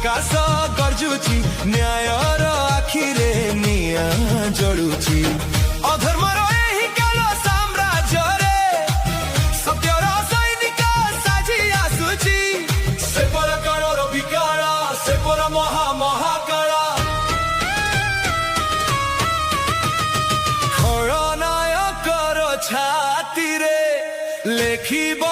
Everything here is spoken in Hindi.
आकाश गर्जुची न्यायर आखिरे निया जड़ुची अधर्मर एही काल साम्राज्य रे सत्यर सैनिक साजी आसुची से पर काळर विकार से पर महा महाकाळ खलनायकर छाती रे लेखिब